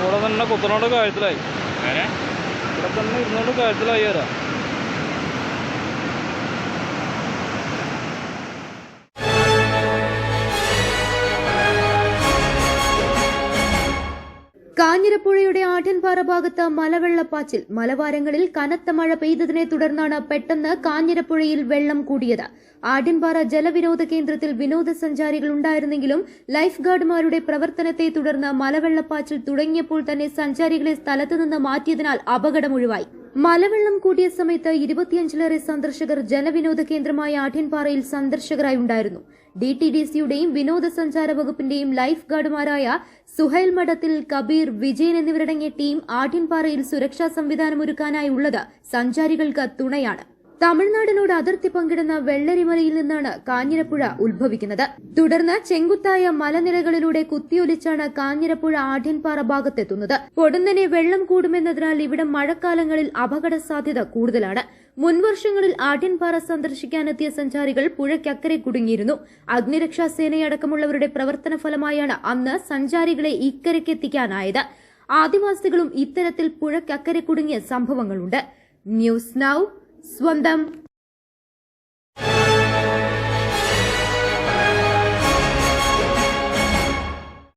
ഇവിടെ തന്നെ കുത്തനോട് കാര്യത്തിലായി. ഇവിടെ തന്നെ ഇരുന്നോണ്ട് കാര്യത്തിലായി വരാം. കാഞ്ഞിരപ്പുഴയുടെ ആഢ്യൻപാറ ഭാഗത്ത് മലവെള്ളപ്പാച്ചിൽ. മലവാരങ്ങളിൽ കനത്ത മഴ പെയ്തതിനെ തുടർന്നാണ് പെട്ടെന്ന് കാഞ്ഞിരപ്പുഴയിൽ വെള്ളം കൂടിയത്. ആഢ്യൻപാറ ജലവിനോദ കേന്ദ്രത്തിൽ വിനോദസഞ്ചാരികൾ ഉണ്ടായിരുന്നെങ്കിലും ലൈഫ് ഗാർഡുമാരുടെ പ്രവർത്തനത്തെ തുടർന്ന് മലവെള്ളപ്പാച്ചിൽ തുടങ്ങിയപ്പോൾ തന്നെ സഞ്ചാരികളെ സ്ഥലത്തുനിന്ന് മാറ്റിയതിനാൽ അപകടമൊഴിവായി. മലവെള്ളം കൂടിയ സമയത്ത് 25-ലേറെ സന്ദർശകർ ജലവിനോദ കേന്ദ്രമായ ആഢ്യൻപാറയിൽ സന്ദർശകരായി ഉണ്ടായിരുന്നു. DTDCയുടെയും വിനോദസഞ്ചാര വകുപ്പിന്റെയും ലൈഫ് ഗാർഡുമാരായ സുഹൈൽ മഠത്തിൽ, കബീർ, വിജയൻ എന്നിവരടങ്ങിയ ടീം ആഢ്യൻപാറയിൽ സുരക്ഷാ സംവിധാനം ഒരുക്കാനായി ഉള്ളത് സഞ്ചാരികൾക്ക് തുണയാണ്. തമിഴ്നാടിനോട് അതിർത്തി പങ്കിടുന്ന വെള്ളരിമലയിൽ നിന്നാണ് കാഞ്ഞിരപ്പുഴ ഉത്ഭവിക്കുന്നത്. തുടർന്ന് ചെങ്കുത്തായ മലനിരകളിലൂടെ കുത്തിയൊലിച്ചാണ് കാഞ്ഞിരപ്പുഴ ആഢ്യൻപാറ ഭാഗത്തെത്തുന്നത്. പൊടുന്നനെ വെള്ളം കൂടുമെന്നതിനാൽ ഇവിടെ മഴക്കാലങ്ങളിൽ അപകട സാധ്യത കൂടുതലാണ്. മുൻവർഷങ്ങളിൽ ആഢ്യൻപാറ സന്ദർശിക്കാനെത്തിയ സഞ്ചാരികൾ പുഴയ്ക്കക്കരെ കുടുങ്ങിയിരുന്നു. അഗ്നിരക്ഷാ സേനയടക്കമുള്ളവരുടെ പ്രവർത്തന ഫലമായാണ് അന്ന് സഞ്ചാരികളെ ഇക്കരയ്ക്കെത്തിക്കാനായത്. ആദിവാസികളും ഇത്തരത്തിൽ പുഴയ്ക്കക്കരെ കുടുങ്ങിയ സംഭവങ്ങളുണ്ട്. ന്യൂസ് നൗ സ്വന്തം.